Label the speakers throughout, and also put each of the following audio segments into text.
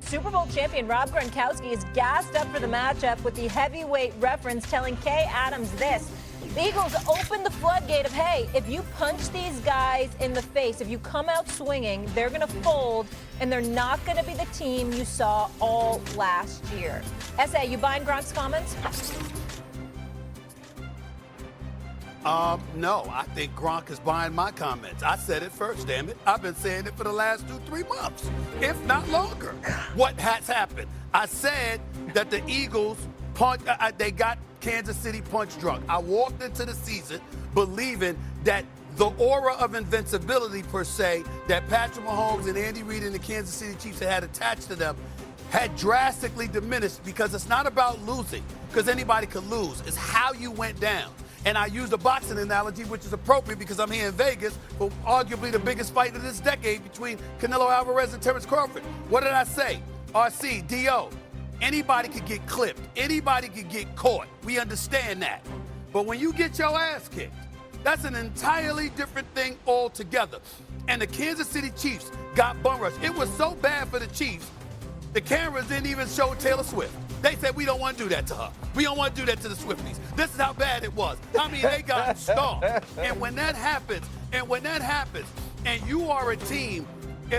Speaker 1: Super Bowl champion Rob Gronkowski is gassed up for the matchup with the heavyweight reference telling Kay Adams this. The Eagles opened the floodgate of, hey, if you punch these guys in the face, if you come out swinging, they're going to fold, and they're not going to be the team you saw all last year. S.A., you buying Gronk's comments?
Speaker 2: No, I think Gronk is buying my comments. I said it first, damn it. I've been saying it for the last 2-3 months, if not longer. What has happened? I said that the Eagles, they got Kansas City punch drunk. I walked into the season believing that the aura of invincibility, per se, that Patrick Mahomes and Andy Reid and the Kansas City Chiefs had attached to them had drastically diminished, because it's not about losing, because anybody could lose. It's how you went down. And I used a boxing analogy, which is appropriate because I'm here in Vegas for arguably the biggest fight of this decade between Canelo Alvarez and Terrence Crawford. What did I say? RC, DO. Anybody could get clipped. Anybody could get caught. We understand that. But when you get your ass kicked, that's an entirely different thing altogether. And the Kansas City Chiefs got bum rushed. It was so bad for the Chiefs, the cameras didn't even show Taylor Swift. They said, we don't want to do that to her. We don't want to do that to the Swifties. This is how bad it was. I mean, they got stomped. And when that happens, and you are a team,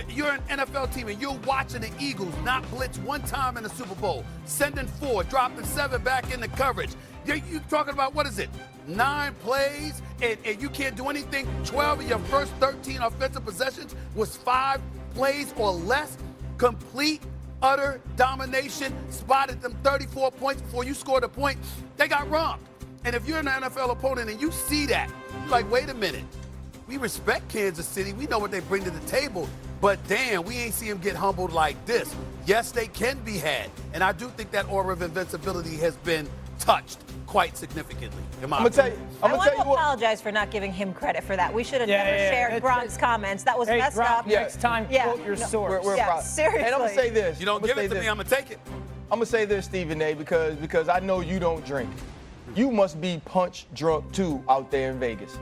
Speaker 2: you're an NFL team, and you're watching the Eagles not blitz one time in the Super Bowl, sending 4, dropping 7 back into coverage. You're talking about, what is it, 9 plays, and you can't do anything. 12 of your first 13 offensive possessions was 5 plays or less. Complete, utter domination, spotted them 34 points before you scored a point. They got robbed. And if you're an NFL opponent and you see that, you're like, wait a minute. We respect Kansas City. We know what they bring to the table. But damn, we ain't see them get humbled like this. Yes, they can be had. And I do think that aura of invincibility has been touched quite significantly.
Speaker 1: I want to apologize for not giving him credit for that. We should have never shared Gronk's comments. That was messed
Speaker 3: Gronk,
Speaker 1: up.
Speaker 3: Next time, quote your source.
Speaker 1: Seriously.
Speaker 4: And I'm going to say this.
Speaker 2: You don't give it to me, I'm going to take it.
Speaker 4: I'm going to say this, Stephen A., because I know you don't drink. You must be punch drunk, too, out there in Vegas.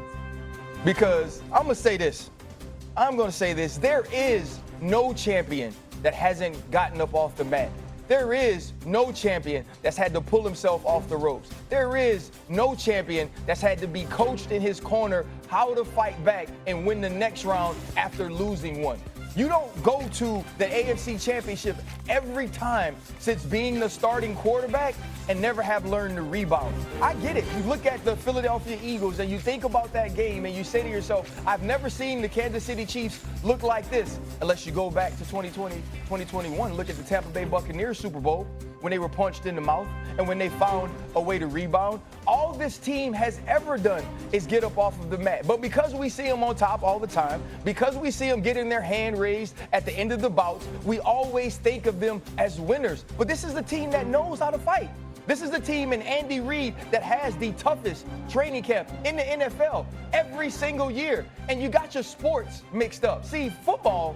Speaker 4: Because I'm going to say this. There is no champion that hasn't gotten up off the mat. There is no champion that's had to pull himself off the ropes. There is no champion that's had to be coached in his corner how to fight back and win the next round after losing one. You don't go to the AFC Championship every time since being the starting quarterback and never have learned to rebound. I get it. You look at the Philadelphia Eagles and you think about that game and you say to yourself, I've never seen the Kansas City Chiefs look like this, unless you go back to 2020, 2021, look at the Tampa Bay Buccaneers Super Bowl when they were punched in the mouth and when they found a way to rebound. All this team has ever done is get up off of the mat. But because we see them on top all the time, because we see them getting their hand raised at the end of the bouts, we always think of them as winners. But this is the team that knows how to fight. This is the team in Andy Reid that has the toughest training camp in the NFL every single year. And you got your sports mixed up. See, football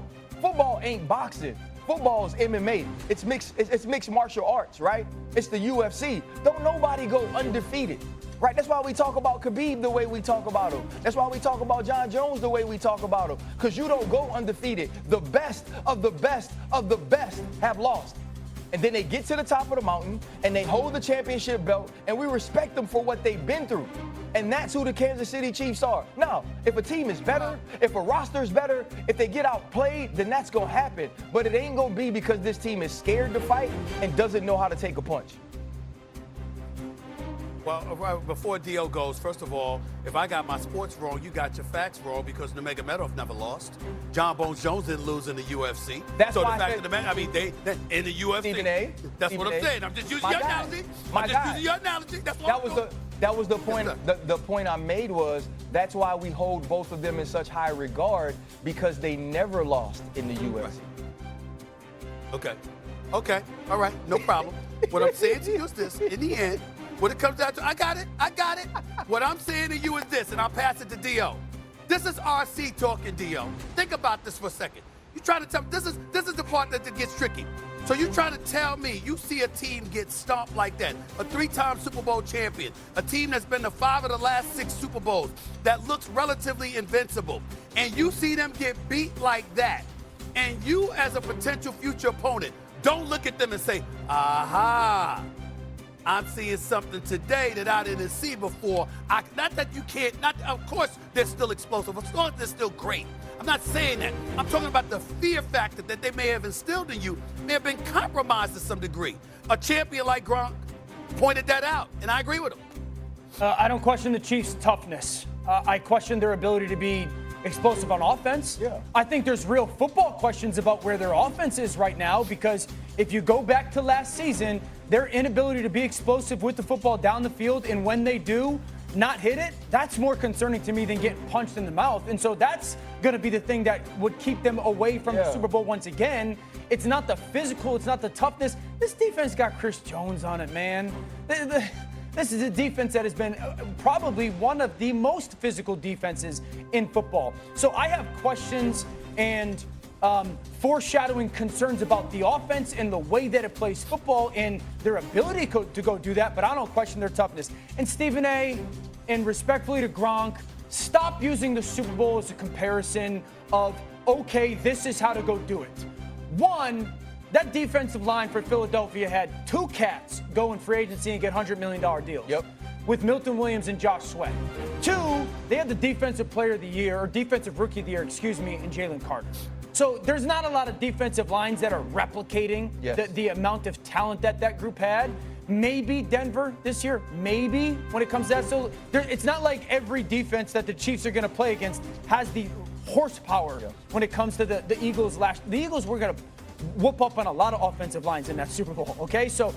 Speaker 4: ain't boxing. Football is MMA. It's mixed martial arts, right? It's the UFC. Don't nobody go undefeated, right? That's why we talk about Khabib the way we talk about him. That's why we talk about John Jones the way we talk about him. Because you don't go undefeated. The best of the best of the best have lost. And then they get to the top of the mountain and they hold the championship belt, and we respect them for what they've been through. And that's who the Kansas City Chiefs are. Now, if a team is better, if a roster is better, if they get outplayed, then that's going to happen. But it ain't going to be because this team is scared to fight and doesn't know how to take a punch.
Speaker 2: Well, before D.O. goes, first of all, if I got my sports wrong, you got your facts wrong, because Nurmagomedov never lost. John Bones Jones didn't lose in the UFC.
Speaker 4: That's
Speaker 2: so
Speaker 4: why
Speaker 2: the fact of the matter, I mean, they in the UFC.
Speaker 4: Stephen A.
Speaker 2: That's what I'm saying. I'm just using your analogy. That's what
Speaker 4: That was the point. The point I made was that's why we hold both of them in such high regard, because they never lost in the UFC.
Speaker 2: Okay. All right. No problem. What I'm saying to you is this: in the end, when it comes down to, I got it. What I'm saying to you is this, and I'll pass it to D.O. This is RC talking, D.O. Think about this for a second. You trying to tell me, this is the part that gets tricky. So you trying to tell me you see a team get stomped like that, a 3-time Super Bowl champion, a team that's been to 5 of the last 6 Super Bowls, that looks relatively invincible, and you see them get beat like that, and you as a potential future opponent Don't look at them and say, aha, I'm seeing something today that I didn't see before. Not that you can't, of course they're still explosive. Of course they're still great. I'm not saying that. I'm talking about the fear factor that they may have instilled in you may have been compromised to some degree. A champion like Gronk pointed that out, and I agree with him.
Speaker 3: I don't question the Chiefs' toughness. I question their ability to be explosive on offense.
Speaker 4: Yeah.
Speaker 3: I think there's real football questions about where their offense is right now, because if you go back to last season, their inability to be explosive with the football down the field, and when they do not hit it, that's more concerning to me than getting punched in the mouth. And so that's going to be the thing that would keep them away from the Super Bowl once again. It's not the physical, it's not the toughness. This defense got Chris Jones on it, man. This is a defense that has been probably one of the most physical defenses in football. So I have questions and foreshadowing concerns about the offense and the way that it plays football and their ability to go do that, but I don't question their toughness. And Stephen A., and respectfully to Gronk, stop using the Super Bowl as a comparison of, okay, this is how to go do it. One, that defensive line for Philadelphia had two cats go in free agency and get $100 million deals.
Speaker 4: Yep.
Speaker 3: With Milton Williams and Josh Sweat. Two, they had the defensive player of the year, or defensive rookie of the year, in Jalen Carter. So there's not a lot of defensive lines that are replicating the amount of talent that group had. Maybe Denver this year, maybe when it comes to that. So it's not like every defense that the Chiefs are going to play against has the horsepower when it comes to the Eagles. The Eagles were going to whoop up on a lot of offensive lines in that Super Bowl, okay? So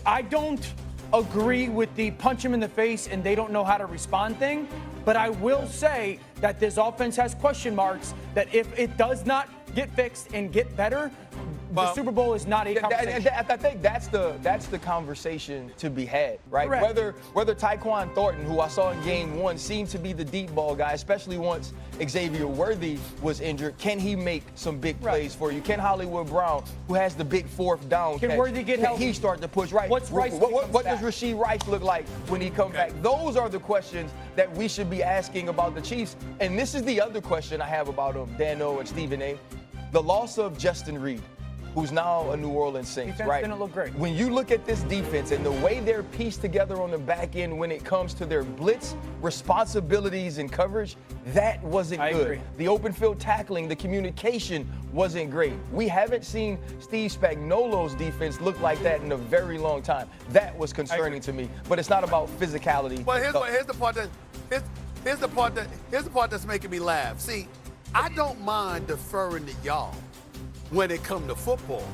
Speaker 3: I don't agree with the punch him in the face and they don't know how to respond thing, but I will say that this offense has question marks that if it does not get fixed and get better, the Super Bowl is not a conversation.
Speaker 4: I think that's the conversation to be had, right?
Speaker 3: Correct.
Speaker 4: Whether Tyquan Thornton, who I saw in game one, seemed to be the deep ball guy, especially once Xavier Worthy was injured, can he make some big plays for you? Can Hollywood Brown, who has the big fourth down catch,
Speaker 3: Worthy get healthy?
Speaker 4: Can he start to push right?
Speaker 3: What
Speaker 4: does Rashee Rice look like when he comes back? Those are the questions that we should be asking about the Chiefs. And this is the other question I have about them, Dano and Stephen A. The loss of Justin Reed, who's now a New Orleans Saints,
Speaker 3: defense
Speaker 4: right?
Speaker 3: didn't look great.
Speaker 4: When you look at this defense and the way they're pieced together on the back end when it comes to their blitz responsibilities and coverage, that wasn't good.
Speaker 3: Agree.
Speaker 4: The open field tackling, the communication wasn't great. We haven't seen Steve Spagnuolo's defense look like that in a very long time. That was concerning to me. But it's not about physicality.
Speaker 2: Well, here's the part that's making me laugh. See, I don't mind deferring to y'all when it comes to football.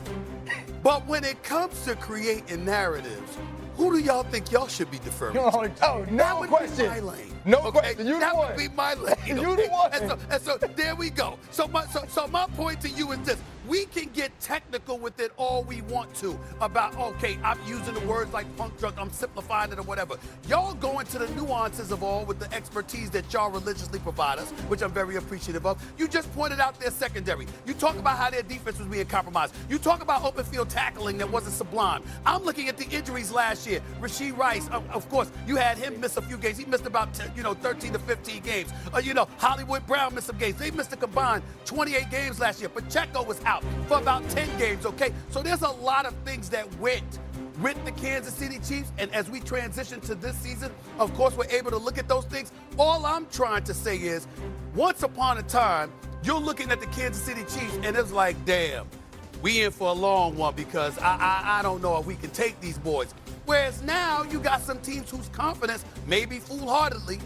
Speaker 2: But when it comes to creating narratives, who do y'all think y'all should be deferring to?
Speaker 4: Oh, no question.
Speaker 2: Be my lane.
Speaker 4: No question. You the
Speaker 2: that
Speaker 4: one.
Speaker 2: Would be my lane.
Speaker 4: You the one.
Speaker 2: And so there we go. So my point to you is this. We can get technical with it all we want to about, okay, I'm using the words like punk drunk, I'm simplifying it or whatever. Y'all go into the nuances of all with the expertise that y'all religiously provide us, which I'm very appreciative of. You just pointed out their secondary. You talk about how their defense was being compromised. You talk about open field tackling that wasn't sublime. I'm looking at the injuries last year. Rashee Rice, of course, you had him miss a few games. He missed about 13 to 15 games. Hollywood Brown missed some games. They missed a combined 28 games last year. Pacheco was out for about 10 games, okay? So there's a lot of things that went with the Kansas City Chiefs, and as we transition to this season, of course, we're able to look at those things. All I'm trying to say is, once upon a time, you're looking at the Kansas City Chiefs, and it's like, damn, we in for a long one because I don't know if we can take these boys. Whereas now, you got some teams whose confidence, maybe foolhardily,